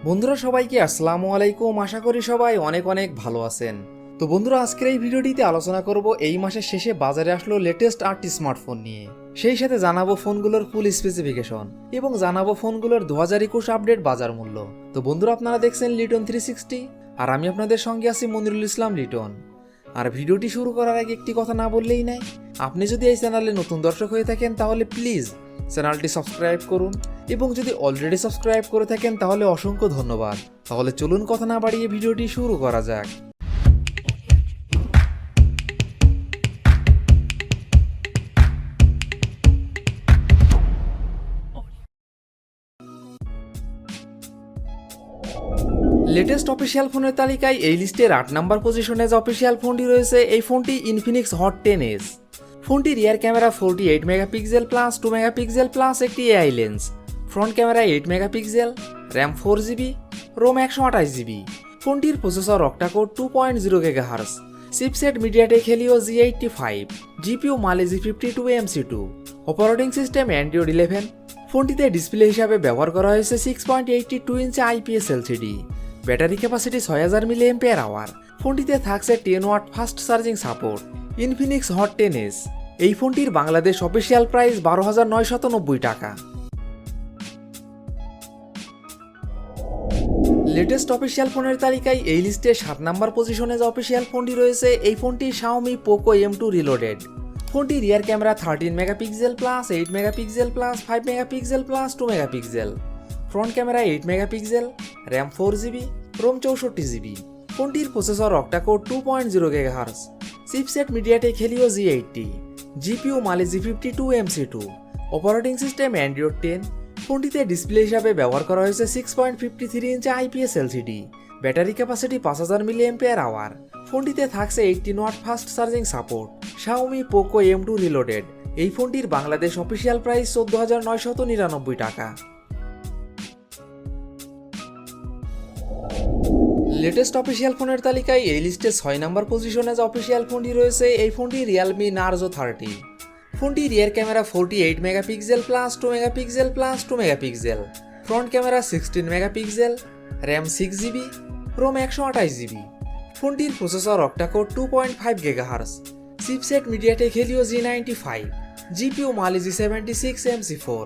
বন্ধুরা সবাইকে আসসালামু আলাইকুম। আশা করি সবাই অনেক অনেক ভালো আছেন। তো বন্ধুরা, আজকের এই ভিডিওটিতে আলোচনা করব এই মাসের শেষে বাজারে আসলো লেটেস্ট 8টি স্মার্টফোন নিয়ে। সেই সাথে জানাবো ফোনগুলোর ফুল স্পেসিফিকেশন এবং জানাবো ফোনগুলোর 2021 আপডেট বাজার মূল্য। তো বন্ধুরা, আপনারা দেখছেন লিটন 360 আর আমি আপনাদের সঙ্গে আছি মনিরুল ইসলাম লিটন। আর ভিডিওটি শুরু করার আগে একটি কথা না বললেই নাই, আপনি যদি এই চ্যানেলে নতুন দর্শক হয়ে থাকেন তাহলে প্লিজ চ্যানেলটি সাবস্ক্রাইব করুন এবং যদি অলরেডি সাবস্ক্রাইব করে থাকেন তাহলে অসংখ্য ধন্যবাদ। তাহলে চলুন কথা না বাড়িয়ে ভিডিওটি শুরু করা যাক। লেটেস্ট অফিসিয়াল ফোনের তালিকায় এই লিস্টের 8 নম্বর পজিশনে যে অফিসিয়াল ফোনটি রয়েছে, এই ফোনটি ইনফিনিক্স হট 10s। ফোনটি rear camera 48 megapixel plus 2 megapixel plus একটি AI lens, front camera 8 megapixel, RAM 4GB, ROM 128GB। ফোনটির processor octacore 2.0 GHz, chipset MediaTek Helio G85, GPU Mali G52 MC2, operating system Android 11। ফোনটিতে display হিসাবে ব্যবহার করা হয়েছে 6.82 inch IPS LCD, battery capacity 6000 mAh। ফোনটিতে থাকছে 10 watt fast charging support. Infinix hot 10s, এই ফোনটির বাংলাদেশ অফিসিয়াল প্রাইস 12,990 টাকা। লেটেস্ট অফিসিয়াল ফোনের তালিকায় এই লিস্টে 7 নম্বর পজিশনে যে অফিসিয়াল ফোনটি রয়েছে, এই ফোনটি Xiaomi Poco M2 রিলোডেড। ফোনটি rear camera 13 megapixel plus 8 megapixel plus 5 megapixel plus 2 megapixel, front camera 8 megapixel, RAM 4GB, ROM 64GB। ফোনটির processor octacore 2.0 GHz, chipset MediaTek Helio G80, GPU Mali G52 MC2, operating system Android 10। ফোনটিতে display হিসাবে ব্যবহার করা হয়েছে 6.53 inch IPS LCD, battery capacity 5000 mAh। ফোনটিতে থাকছে 18 watt fast charging support. Xiaomi Poco M2 reloaded, এই ফোনটির বাংলাদেশ অফিসিয়াল প্রাইস 14,999 টাকা। লেটেস্ট অফিসিয়াল ফোনের তালিকায় এই লিস্টে 6 নম্বর পজিশনে যে অফিসিয়াল ফোনটি রয়েছে, এই ফোনটি Realme Narzo 30। ফোনটি rear camera 48 megapixel plus 2 megapixel plus 2 megapixel, front camera 16 megapixel, RAM 6GB, ROM 128GB। ফোনটির processor octa-core 2.5 GHz, chipset MediaTek Helio G95, GPU Mali G76 MC4,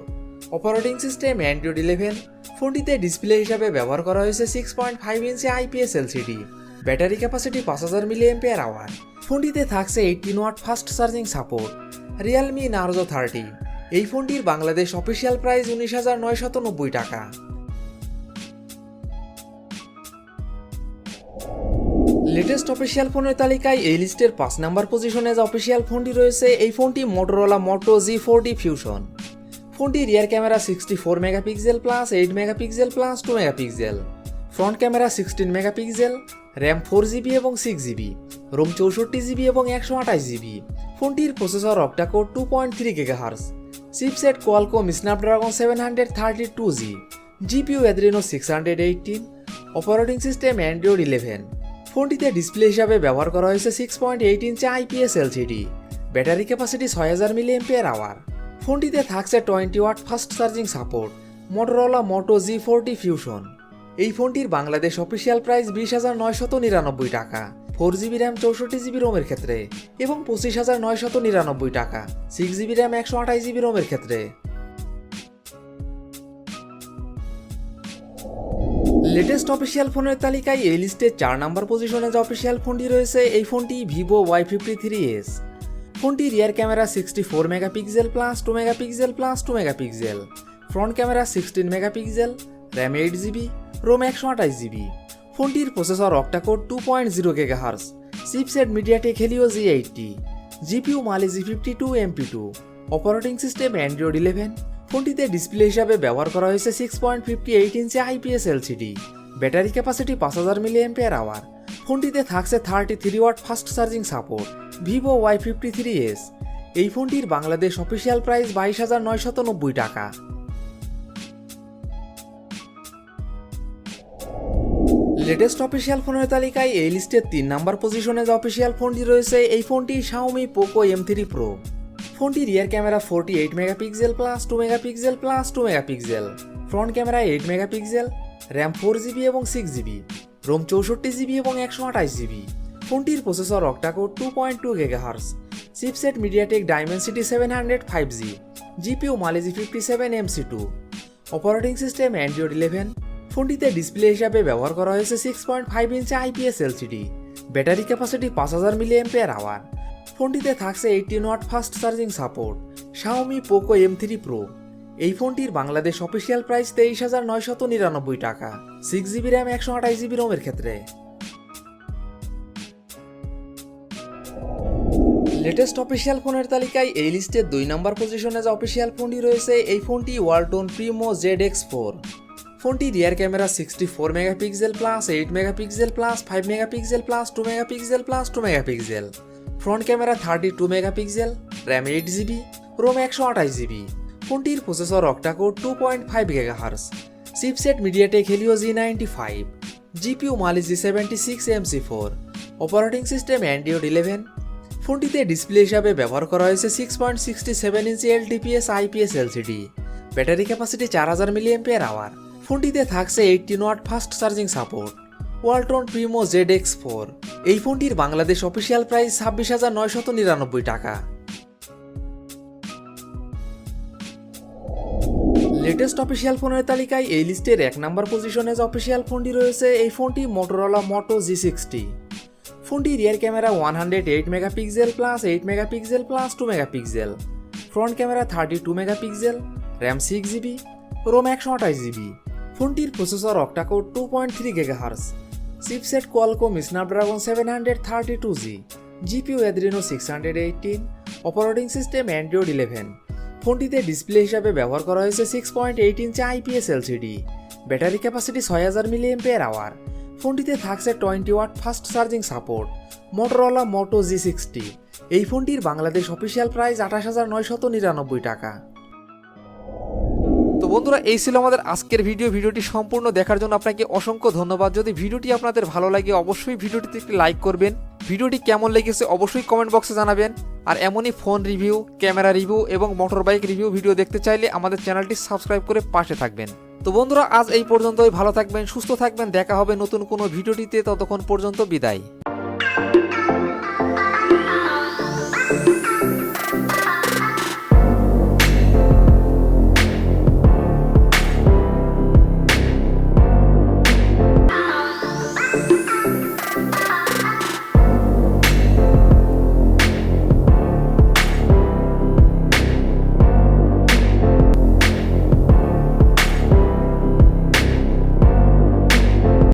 operating system Android 11। ফোনটিতে display হিসাবে ব্যবহার করা হয়েছে 6.5 inch IPS LCD, battery capacity 5000 mAh। ফোনটিতে থাকছে 18 watt fast charging support. Realme Narzo 30, এই ফোনটির বাংলাদেশ অফিসিয়াল প্রাইস 19,990 টাকা। লেটেস্ট অফিসিয়াল ফোনের তালিকায় এই লিস্টের 5 নম্বর পজিশনে যে অফিসিয়াল ফোনটি রয়েছে, এই ফোনটি Motorola Moto G40 Fusion। ফোনটি rear camera 64 megapixel plus 8 megapixel plus 2 megapixel, front camera 16 megapixel, RAM 4GB এবং 6GB, রোম 64GB এবং 128GB। ফোনটির processor octa-core 2.3 GHz, chipset Qualcomm Snapdragon 732G, GPU Adreno 618, operating system Android 11। ফোনটিতে display হিসাবে ব্যবহার করা হয়েছে 6.8 ইঞ্চি IPS LCD, battery capacity 6000 mAh। ফোনটিতে থাকছে 20 watt fast charging support. Motorola Moto G40 Fusion, এই ফোনটির বাংলাদেশ অফিসিয়াল প্রাইস 20,999 টাকা 4GB র্যাম 64GB রোমের ক্ষেত্রে এবং 25,999 টাকা 6GB র্যাম 128GB রোমের ক্ষেত্রে। লেটেস্ট অফিসিয়াল ফোনের তালিকায় এই লিস্টে 4 নম্বর পজিশনে যে অফিসিয়াল ফোনটি রয়েছে, এই ফোনটি Vivo Y53s। ফোনটি rear camera 64 megapixel plus 2 megapixel plus 2 megapixel, front camera 16 megapixel, RAM 8GB, ROM 128GB। ফোনটির processor octacore 2.0 GHz, chipset MediaTek Helio G80, GPU Mali G52 MP2, operating system Android 11। ফোনটিতে display হিসাবে ব্যবহার করা হয়েছে 6.58 inch IPS LCD, battery capacity 5000 mAh। ফোনটিতে থাকছে 33 watt fast charging support. Vivo Y53s, এই ফোনটির বাংলাদেশ অফিসিয়াল প্রাইস 22,990 টাকা। লেটেস্ট অফিসিয়াল ফোনের তালিকায় এই লিস্টের 3 নম্বর পজিশনে যে অফিসিয়াল ফোনটি রয়েছে, এই ফোনটি Xiaomi Poco M3 Pro। ফোনটি rear camera 48 megapixel plus 2 megapixel plus 2 megapixel, front camera 8 megapixel, RAM 4GB এবং 6GB, রোম 64GB এবং 128GB। ফোনটির processor octacore 2.2 GHz, chipset MediaTek Dimensity 700 5G, GPU Mali G 57MC2, operating system Android 11। ফোনটিতে display হিসাবে ব্যবহার করা হয়েছে 6.5 inch IPS LCD, battery capacity 5000 mAh। ফোনটিতে থাকছে 18 watt fast charging support. Xiaomi Poco M3 Pro। এই ফোনটির বাংলাদেশ অফিসিয়াল প্রাইস 23,999 টাকা, 6GB র্যাম 128GB রোমের ক্ষেত্রে। লেটেস্ট অফিসিয়াল ফোনের তালিকায় এই লিস্টের 2 নম্বর পজিশনে যে অফিসিয়াল ফোনটি রয়েছে, এই ফোনটি ওয়ালটন প্রিমো ZX4। ফোনটি rear camera 64 megapixel plus 8 megapixel plus 5 megapixel plus 2 megapixel plus 2 megapixel, front camera 32 megapixel, RAM 8GB, ROM 128GB। ফোনটির processor octa-core 2.5 GHz, chipset MediaTek Helio G95, GPU Mali G 76MC4, operating system Android 11। ফোনটিতে display হিসাবে ব্যবহার করা হয়েছে 6.67 ইঞ্চি LTPS IPS LCD, battery capacity 4000 mAh। ফোনটিতে থাকছে 18 watt fast charging support. Walton Primo ZX4। এই ফোনটির বাংলাদেশ অফিসিয়াল প্রাইস 26,999 টাকা। লেটেস্ট অফিসিয়াল ফোনের তালিকায় এই লিস্টের 1 নম্বর পজিশনে যে অফিসিয়াল ফোনটি রয়েছে, এই ফোনটি মোটরোলা মোটো G60। ফোনটি rear camera 108 megapixel plus 8 megapixel plus 2 megapixel, front camera 32 megapixel, RAM 6GB, ROM 128GB। ফোনটির processor octa-core 2.3 GHz, chipset Qualcomm Snapdragon 732G, GPU Adreno 618, operating system Android 11। ফোনটিতে ডিসপ্লে হিসাবে ব্যবহার করা হয়েছে 6.8 ইঞ্চি IPS LCD, battery capacity 6000 mAh। ফোনটিতে থাকছে 20 watt fast charging support. Motorola Moto G60। এই ফোনটির বাংলাদেশ অফিসিয়াল প্রাইস 28,999 টাকা। তো বন্ধুরা, এই ছিল আমাদের আজকের ভিডিওটি সম্পূর্ণ দেখার জন্য আপনাকে অসংখ্য ধন্যবাদ। যদি ভিডিওটি আপনাদের ভালো লাগে অবশ্যই ভিডিওটিতে একটি লাইক করবেন। ভিডিওটি কেমন লেগেছে অবশ্যই কমেন্ট বক্সে জানাবেন। আর এমনই ফোন রিভিউ, ক্যামেরা রিভিউ এবং মোটর বাইক রিভিউ ভিডিও দেখতে চাইলে আমাদের চ্যানেলটি সাবস্ক্রাইব করে পাশে থাকবেন। তো বন্ধুরা, আজ এই পর্যন্তই। ভালো থাকবেন, সুস্থ থাকবেন। দেখা হবে নতুন কোনো ভিডিওটিতে। ততক্ষণ পর্যন্ত বিদায়।